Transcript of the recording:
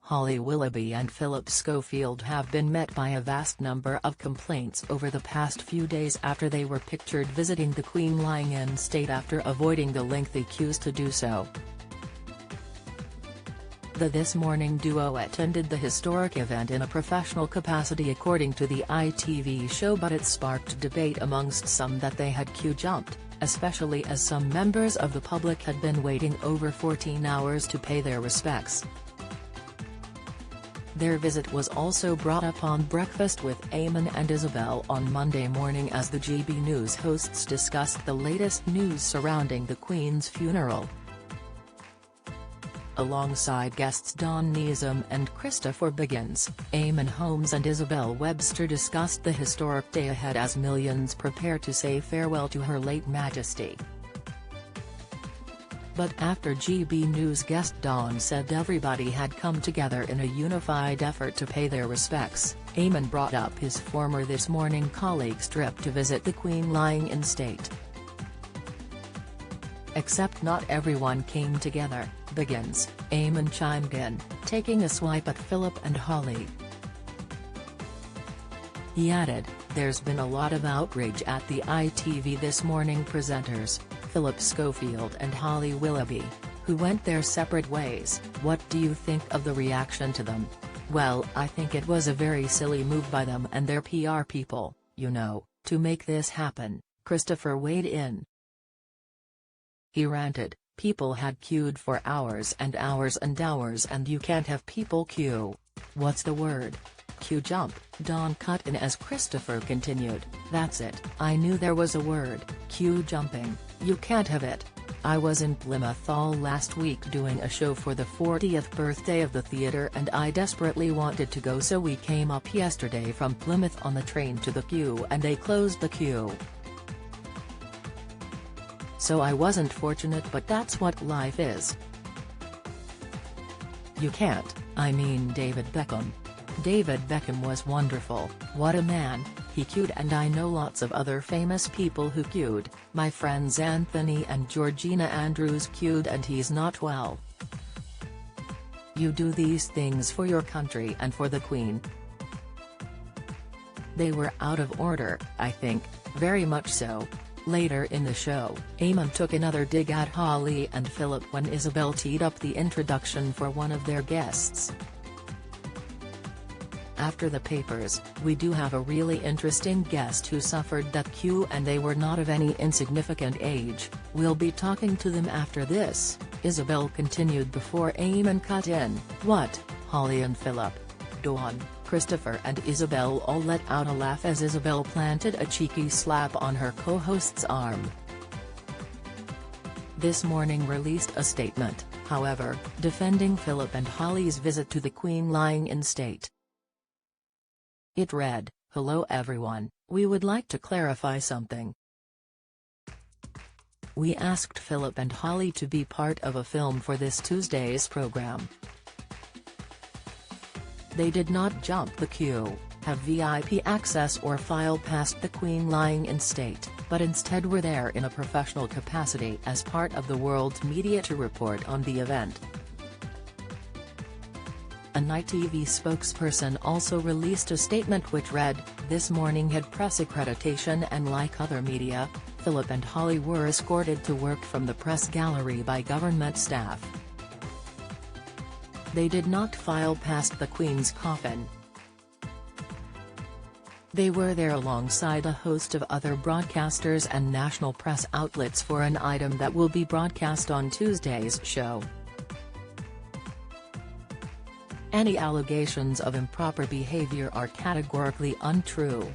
Holly Willoughby and Phillip Schofield have been met by a vast number of complaints over the past few days after they were pictured visiting the Queen lying in state after avoiding the lengthy queues to do so. The This Morning duo attended the historic event in a professional capacity according to the ITV show, but it sparked debate amongst some that they had queue jumped, especially as some members of the public had been waiting over 14 hours to pay their respects. Their visit was also brought up on Breakfast with Eamonn and Isabel on Monday morning as the GB News hosts discussed the latest news surrounding the Queen's funeral. Alongside guests Don Neeson and Christopher Biggins, Eamonn Holmes and Isabel Webster discussed the historic day ahead as millions prepare to say farewell to Her late Majesty. But after GB News guest Don said everybody had come together in a unified effort to pay their respects, Eamonn brought up his former This Morning colleague's trip to visit the Queen lying in state. Except not everyone came together, Biggins, Eamonn chimed in, taking a swipe at Phillip and Holly. He added, "There's been a lot of outrage at the ITV This Morning presenters, Phillip Schofield and Holly Willoughby, who went their separate ways. What do you think of the reaction to them?" "Well, I think it was a very silly move by them and their PR people, you know, to make this happen," Christopher weighed in. He ranted, "People had queued for hours and hours and hours, and you can't have people queue. What's the word? Queue jump," Don cut in as Christopher continued, "That's it, I knew there was a word, queue jumping, you can't have it. I was in Plymouth all last week doing a show for the 40th birthday of the theatre and I desperately wanted to go, so we came up yesterday from Plymouth on the train to the queue and they closed the queue. So I wasn't fortunate, but that's what life is. You can't, I mean David Beckham. David Beckham was wonderful, what a man, he queued, and I know lots of other famous people who queued, my friends Anthony and Georgina Andrews queued and he's not well. You do these things for your country and for the Queen." They were out of order, I think, very much so. Later in the show, Eamonn took another dig at Holly and Phillip when Isabel teed up the introduction for one of their guests. "After the papers, we do have a really interesting guest who suffered that queue and they were not of any insignificant age. We'll be talking to them after this," Isabel continued before Eamonn cut in, "What, Holly and Phillip? Don, Christopher and Isabel all let out a laugh as Isabel planted a cheeky slap on her co-host's arm. This Morning released a statement, however, defending Phillip and Holly's visit to the Queen lying in state. It read, "Hello everyone, we would like to clarify something. We asked Phillip and Holly to be part of a film for this Tuesday's program. They did not jump the queue, have VIP access or file past the Queen lying in state, but instead were there in a professional capacity as part of the world's media to report on the event." An ITV spokesperson also released a statement which read, "This Morning had press accreditation and like other media, Phillip and Holly were escorted to work from the press gallery by government staff. They did not file past the Queen's coffin. They were there alongside a host of other broadcasters and national press outlets for an item that will be broadcast on Tuesday's show. Any allegations of improper behavior are categorically untrue."